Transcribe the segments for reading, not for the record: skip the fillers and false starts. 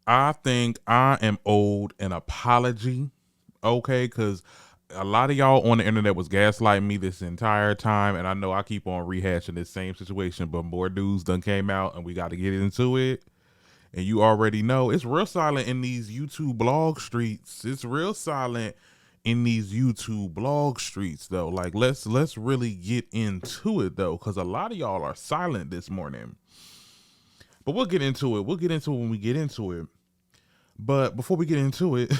I think I am owed an apology, okay? Because a lot of y'all on the internet was gaslighting me this entire time, and I know I keep on rehashing this same situation, but more news done came out, and we got to get into it. And you already know it's real silent in these YouTube blog streets. It's real silent in these YouTube blog streets, though. Like let's really get into it though, because a lot of y'all are silent this morning. But we'll get into it. We'll get into it when we get into it. But before we get into it,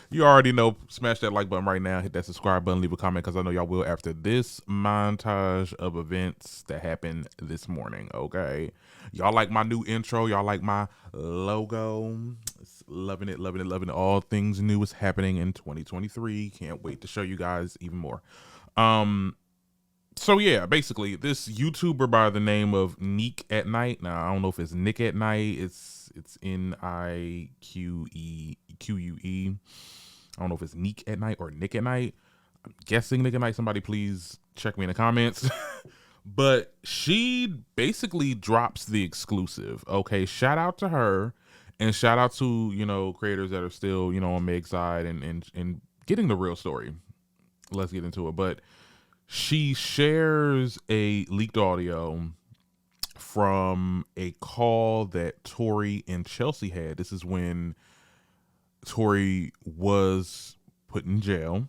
you already know, smash that like button right now, hit that subscribe button, leave a comment, because I know y'all will after this montage of events that happened this morning, okay? Y'all like my new intro? Y'all like my logo? Loving it, loving it, loving it. All things new is happening in 2023. Can't wait to show you guys even more. So yeah, basically this YouTuber by the name of Neek at Night. Now I don't know if it's Nick at Night. It's Nique. I don't know if it's Neek at Night or Nick at Night. I'm guessing Nick at Night. Somebody please check me in the comments. But she basically drops the exclusive. Okay, shout out to her, and shout out to creators that are still on Meg's side and getting the real story. Let's get into it. But she shares a leaked audio from a call that Tory and Chelsea had. This is when Tory was put in jail.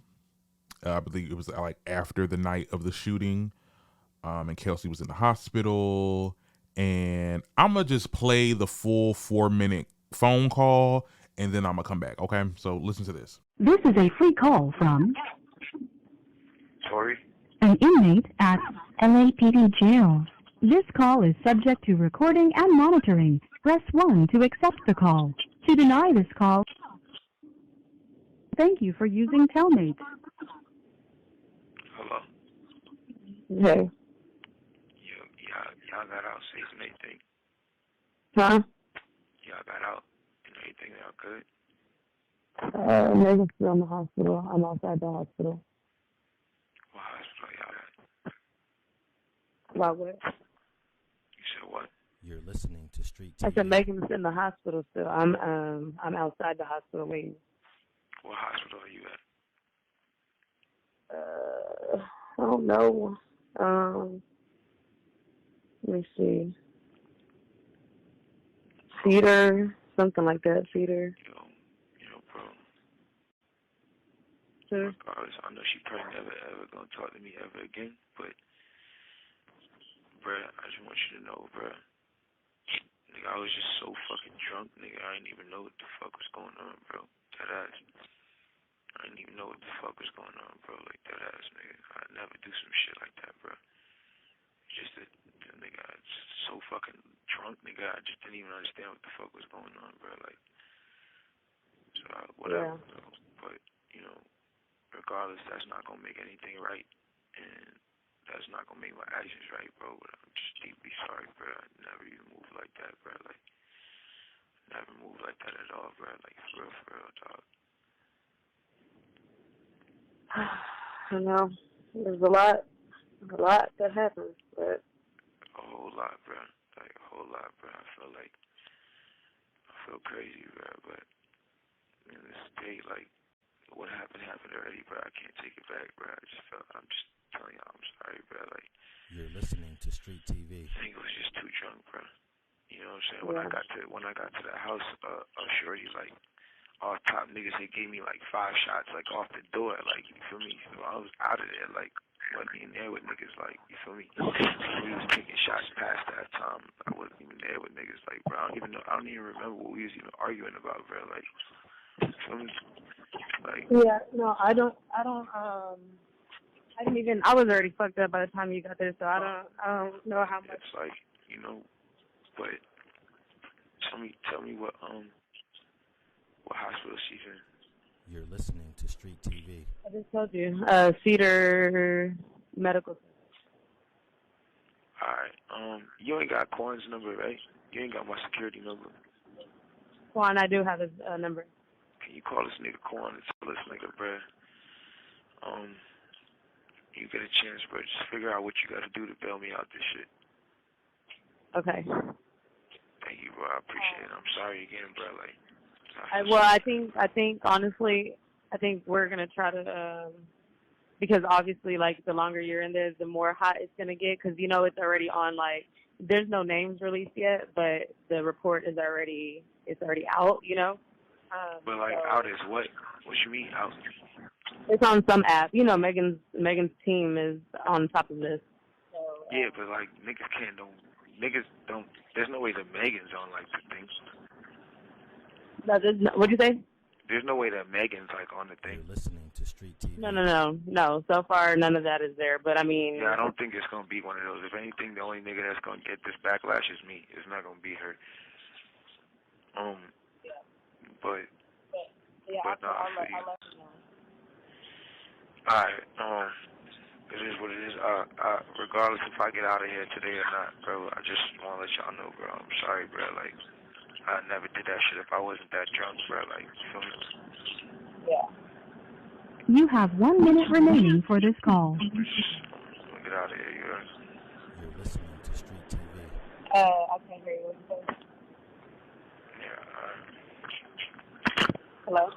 I believe it was like after the night of the shooting. And Kelsey was in the hospital. And I'm going to just play the full 4-minute phone call, and then I'm going to come back. Okay, so listen to this. This is a free call from Tory? an inmate at LAPD jail. This call is subject to recording and monitoring. Press 1 to accept the call. To deny this call, thank you for using Telmate. Hello? Hey. Y'all got out safe and everything? Huh? Y'all got out and everything? Y'all good? Megan's still in the hospital. I'm outside the hospital. What hospital y'all at? About what? You said what? You're listening to Street TV. I said Megan's in the hospital still. I'm outside the hospital waiting. What hospital are you at? I don't know. Let me see. Cedar, something like that. Cedar. Bro. Sure. Regardless, I know she probably never ever gonna talk to me ever again, but bruh, I just want you to know, bruh. Nigga, I was just so fucking drunk, nigga. I didn't even know what the fuck was going on, bro. That ass. I didn't even know what the fuck was going on, bro. Like, that ass, nigga. I'd never do some shit like that, bro. It's just that, nigga, I was just so fucking drunk, nigga. I just didn't even understand what the fuck was going on, bro. Like, so, whatever, Yeah. bro. But, regardless, that's not gonna make anything right. And that's not gonna make my actions right, bro. But I'm just deeply sorry, bro. I never even moved like that, bro. Like, never moved like that at all, bro. Like, for real, dog. I know. There's a lot that happens, but A whole lot, bro. Like, a whole lot, bro. I feel crazy, bro. But in this day, like, what happened already, bro. I can't take it back, bro. I'm just telling y'all, I'm sorry, bro. Like, You're listening to Street TV. I think it was just too drunk, bro. You know what I'm saying? yeah. When I got to the house, shorty, like, all top niggas, they gave me like 5 shots, like, off the door, like, you feel me? So I was out of there, like, wasn't even there with niggas, like, you feel me? We was taking shots past that time. I wasn't even there with niggas, like, bro. I don't even remember what we was even arguing about, bro. Like, you feel me? Like, Yeah, no, I was already fucked up by the time you got there, so I don't know how much. it's like, but tell me what hospital she's in. You're listening to Street TV. I just told you, Cedar Medical Center. Alright, you ain't got Corn's number, right? You ain't got my security number. Juan, I do have his number. Can you call this nigga Corn and tell this nigga, bruh, you get a chance, bro, just figure out what you gotta do to bail me out this shit. Okay. Thank you, bro. I appreciate it. I'm sorry again, bro. Like, I think honestly, I think we're gonna try to because obviously, like, the longer you're in there, the more hot it's gonna get. Because you know it's already on. Like, there's no names released yet, but the report is already out. You know. but like, out is what? What you mean out? It's on some app. You know, Megan's team is on top of this. So, Yeah, but like, niggas don't. There's no way that Megan's on like the thing. no, what'd you say? There's no way that Megan's like on the You're thing. listening to Street TV. No. So far, none of that is there. But I mean, Yeah, I don't think it's gonna be one of those. If anything, the only nigga that's gonna get this backlash is me. It's not gonna be her. But no, I feel you. Alright, it is what it is. Regardless if I get out of here today or not, bro, I just wanna let y'all know, bro. I'm sorry, bro. Like, I never did that shit if I wasn't that drunk, bro. Like, you feel me? yeah. You have 1 minute remaining for this call. I'm gonna get out of here, you know? You're listening to Street TV. I can't hear you. What you say? Yeah, Hello.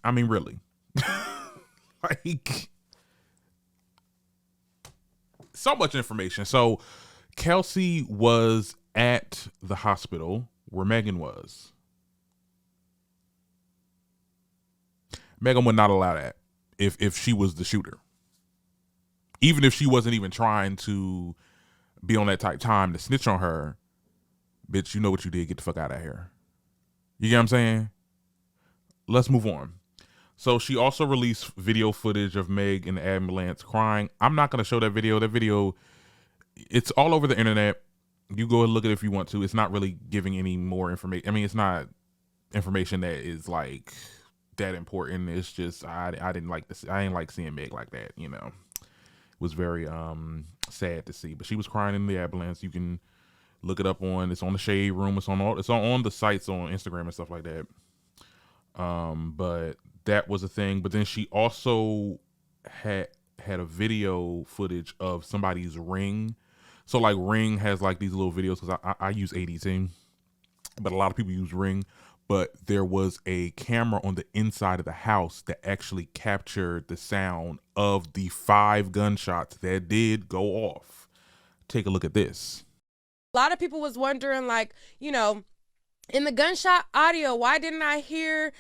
I mean, really. Like, so much information. So Kelsey was at the hospital where Megan was. Megan would not allow that if she was the shooter. Even if she wasn't even trying to be on that type time to snitch on her, bitch, you know what you did. Get the fuck out of here. You get what I'm saying? Let's move on. So she also released video footage of Meg in the ambulance crying. I'm not going to show that video. That video, it's all over the internet. You go and look at it if you want to. It's not really giving any more information. I mean, it's not information that is like that important. It's just I didn't like this. I didn't like seeing Meg like that. You know, it was very sad to see. But she was crying in the ambulance. You can look it up on. It's on the Shade Room. It's on the sites on Instagram and stuff like that. But that was a thing. But then she also had a video footage of somebody's Ring. So like Ring has like these little videos because I use ADT, but a lot of people use Ring. But there was a camera on the inside of the house that actually captured the sound of the 5 gunshots that did go off. Take a look at this. A lot of people was wondering, like, you know, in the gunshot audio, why didn't I hear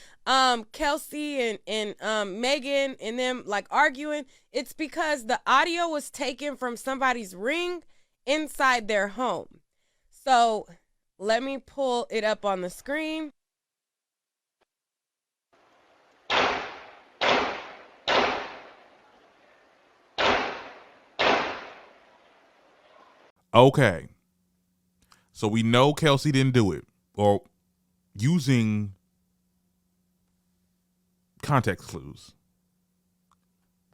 Kelsey and Megan and them like arguing? It's because the audio was taken from somebody's Ring inside their home. So let me pull it up on the screen. Okay. So we know Kelsey didn't do it, or using context clues.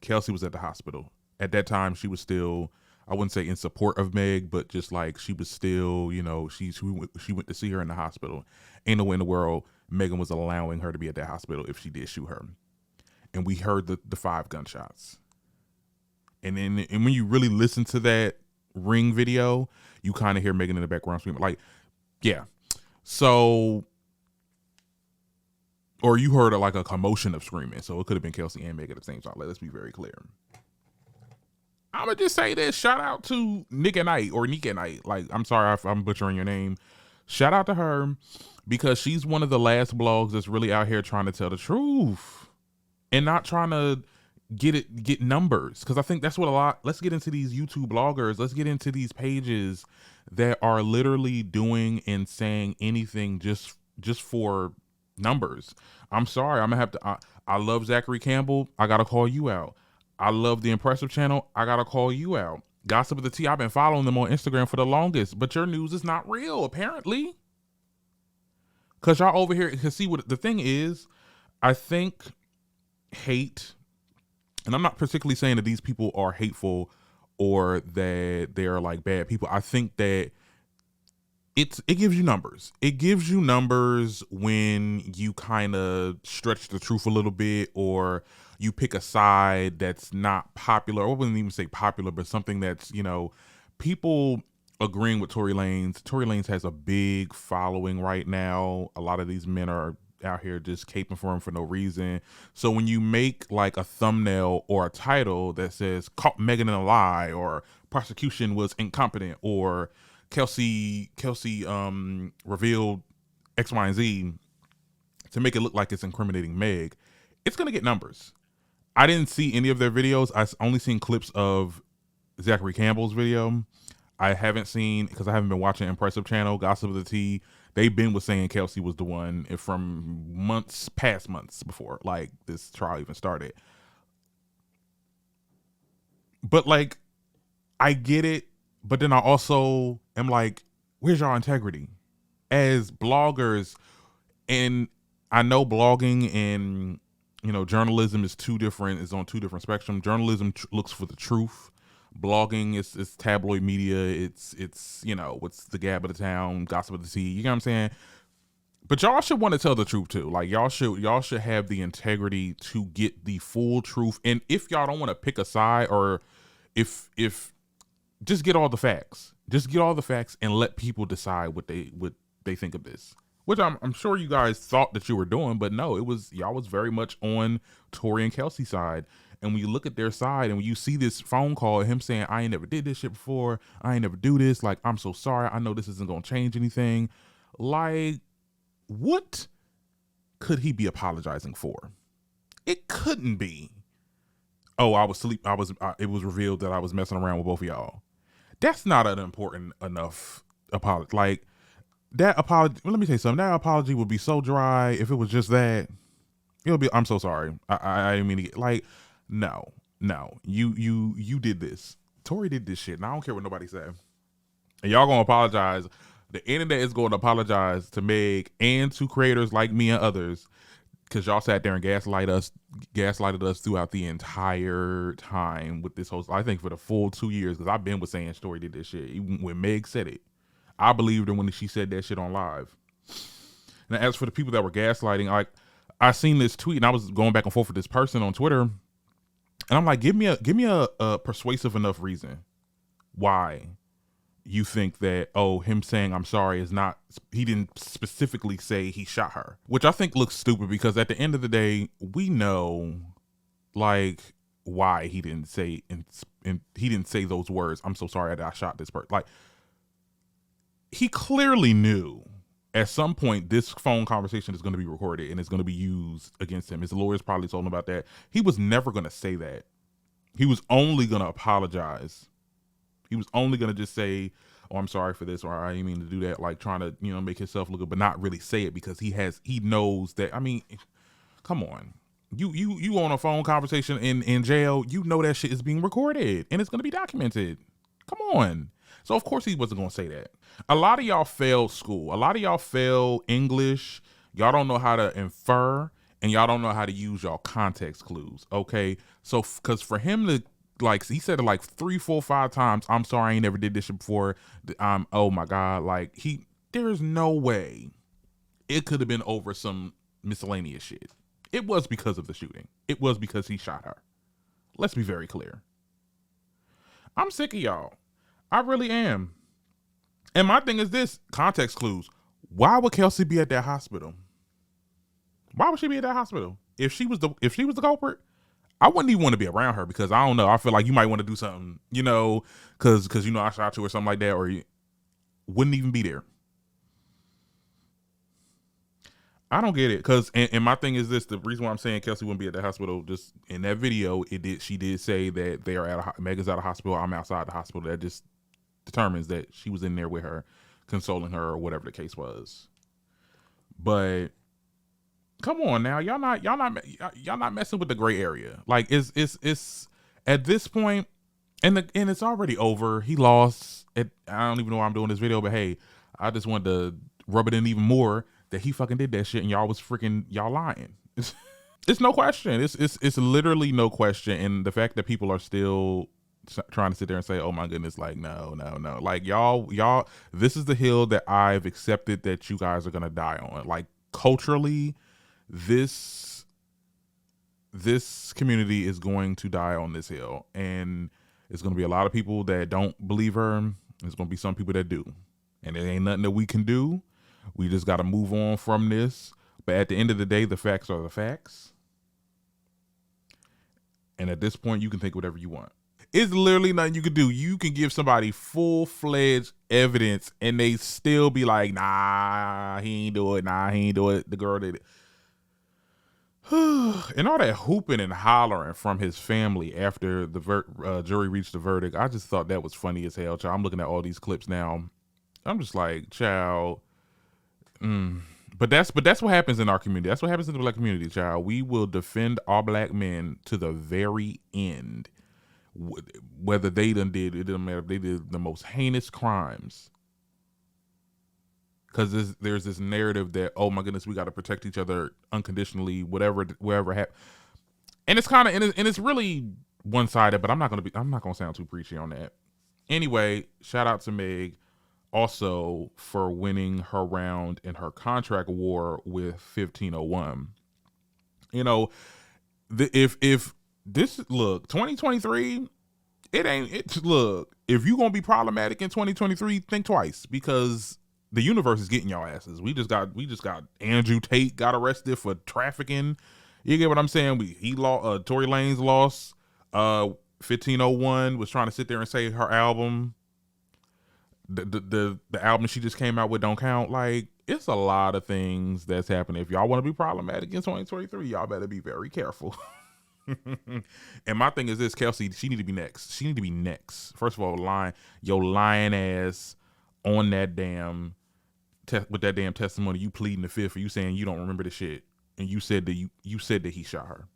Kelsey was at the hospital. At that time, she was still, I wouldn't say in support of Meg, but just like she was still, you know, she went to see her in the hospital. Ain't no way in the world Megan was allowing her to be at that hospital if she did shoot her. And we heard the 5 gunshots. And when you really listen to that Ring video, you kind of hear Megan in the background screaming. Like, yeah. So, or you heard like a commotion of screaming. So it could have been Kelsey and Megan at the same time. Let's be very clear. I'm going to just say this. Shout out to Nika Knight or Nika Knight. Like, I'm sorry if I'm butchering your name. Shout out to her because she's one of the last blogs that's really out here trying to tell the truth and not trying to get numbers. Because I think that's what let's get into these YouTube bloggers. Let's get into these pages that are literally doing and saying anything just for numbers. I'm sorry. I'm going to have to, I love Zachary Campbell. I got to call you out. I love the Impressive channel. I got to call you out. Gossip of the Tea. I've been following them on Instagram for the longest, but your news is not real, apparently. Because y'all over here, because see what the thing is, I think hate, and I'm not particularly saying that these people are hateful or that they're like bad people. I think that it gives you numbers. It gives you numbers when you kind of stretch the truth a little bit, or you pick a side that's not popular, or I wouldn't even say popular, but something that's, you know, people agreeing with Tory Lanez. Tory Lanez has a big following right now. A lot of these men are out here just caping for him for no reason. So when you make like a thumbnail or a title that says caught Megan in a lie, or prosecution was incompetent, or Kelsey revealed X, Y, and Z, to make it look like it's incriminating Meg, it's gonna get numbers. I didn't see any of their videos. I only seen clips of Zachary Campbell's video. I haven't seen, because I haven't been watching Impressive Channel, Gossip of the Tea. They've been with saying Kelsey was the one from past months before like this trial even started. But like, I get it, but then I also am like, where's your integrity as bloggers? And I know blogging and, you know, journalism is on two different spectrums. Journalism looks for the truth. Blogging is tabloid media. It's you know, what's the gab of the town, gossip of the tea. You know what I'm saying? But y'all should want to tell the truth too. Like y'all should have the integrity to get the full truth. And if y'all don't want to pick a side, or if just get all the facts. Just get all the facts and let people decide what they think of this. Which I'm sure you guys thought that you were doing, but no, y'all was very much on Tory and Kelsey's side. And when you look at their side and when you see this phone call, him saying, I ain't never did this shit before, I ain't never do this, like, I'm so sorry, I know this isn't gonna change anything. Like, what could he be apologizing for? It couldn't be, oh, I was asleep, it was revealed that I was messing around with both of y'all. That's not an important enough apology. Like, that apology, let me tell you something, that apology would be so dry if it was just that. It'll be, I'm so sorry, I didn't mean to get, like, no, you did this. Tory did this shit, and I don't care what nobody say. And y'all gonna apologize. The internet is going to apologize to Meg and to creators like me and others, because y'all sat there and gaslighted us throughout the entire time with this whole, I think for the full 2 years, because I've been with saying Tory did this shit. Even when Meg said it, I believed her when she said that shit on live. And as for the people that were gaslighting, like, I seen this tweet and I was going back and forth with this person on Twitter, and I'm like, give me a persuasive enough reason why you think that, oh, him saying I'm sorry is not, he didn't specifically say he shot her, which I think looks stupid, because at the end of the day, we know like why he didn't say, and he didn't say those words, I'm so sorry that I shot this person. Like, he clearly knew at some point this phone conversation is going to be recorded and it's going to be used against him. His lawyers probably told him about that. He was never going to say that. He was only going to apologize. He was only going to just say, oh, I'm sorry for this, or I didn't mean to do that, like trying to, you know, make himself look good, but not really say it, because he knows that, I mean, come on. You on a phone conversation in jail, you know that shit is being recorded and it's going to be documented. Come on. So of course he wasn't going to say that. A lot of y'all failed school. A lot of y'all failed English. Y'all don't know how to infer, and y'all don't know how to use y'all context clues. Okay. So, cause for him to, like, he said it like 3, 4, 5 times, I'm sorry, I ain't never did this shit before. Oh my God. Like, there's no way it could have been over some miscellaneous shit. It was because of the shooting. It was because he shot her. Let's be very clear. I'm sick of y'all. I really am. And my thing is this, context clues. Why would Kelsey be at that hospital? Why would she be at that hospital? If she was the culprit, I wouldn't even want to be around her, because I don't know. I feel like you might want to do something, you know, cause you know I shot you or something like that, or you wouldn't even be there. I don't get it, cause and my thing is this: the reason why I'm saying Kelsey wouldn't be at the hospital, just in that video, she did say that they are Megan's at a hospital, I'm outside the hospital. That just determines that she was in there with her, consoling her, or whatever the case was. But come on now, y'all not messing with the gray area. Like, it's at this point, and it's already over. He lost. I don't even know why I'm doing this video, but hey, I just wanted to rub it in even more that he fucking did that shit, and y'all lying. It's no question. It's literally no question. And the fact that people are still trying to sit there and say, "Oh my goodness," like no. Like y'all, this is the hill that I've accepted that you guys are gonna die on. Like culturally, this community is going to die on this hill, and it's gonna be a lot of people that don't believe her. There's gonna be some people that do, and it ain't nothing that we can do. We just got to move on from this. But at the end of the day, the facts are the facts. And at this point, you can think whatever you want. It's literally nothing you can do. You can give somebody full-fledged evidence and they still be like, nah, he ain't do it. Nah, he ain't do it. The girl did it. And all that hooping and hollering from his family after the jury reached the verdict, I just thought that was funny as hell, child. I'm looking at all these clips now. I'm just like, child. But that's what happens in our community. That's what happens in the black community, child. We will defend all black men to the very end. Whether they done did, it doesn't matter if they did the most heinous crimes. Because there's this narrative that, oh my goodness, we got to protect each other unconditionally, whatever happens. And it's kind of, and it's really one-sided, but I'm not gonna sound too preachy on that. Anyway, shout out to Meg also for winning her round in her contract war with 1501. You know, if this, look, 2023, look, if you're gonna be problematic in 2023, think twice, because the universe is getting y'all asses. We just got Andrew Tate got arrested for trafficking. You get what I'm saying? Tory Lanez lost. 1501 was trying to sit there and say her album, the album she just came out with, don't count. Like, it's a lot of things that's happening. If y'all want to be problematic in 2023, y'all better be very careful. And my thing is this, Kelsey, she need to be next. She need to be next. First of all, your lying ass on that damn with that damn testimony, you pleading the fifth, for you saying you don't remember the shit, and you said that you said that he shot her.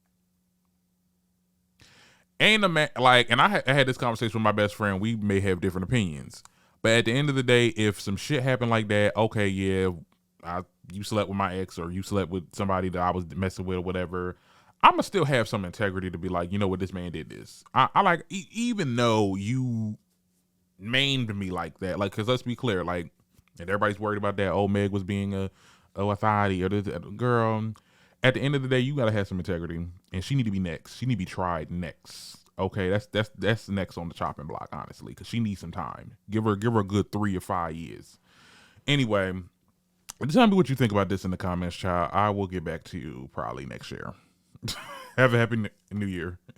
Ain't a man like, and I had this conversation with my best friend. We may have different opinions, but at the end of the day, if some shit happened like that, okay, yeah, you slept with my ex, or you slept with somebody that I was messing with, or whatever, I'ma still have some integrity to be like, you know what, this man did this. I like, even though you maimed me like that, like, because let's be clear, like, and everybody's worried about that. Oh, Meg was being a authority, or this girl. At the end of the day, you gotta have some integrity, and she need to be next. She need to be tried next. Okay, that's next on the chopping block, honestly, because she needs some time. Give her a good 3 or 5 years. Anyway, tell me what you think about this in the comments, child. I will get back to you probably next year. Have a happy New Year.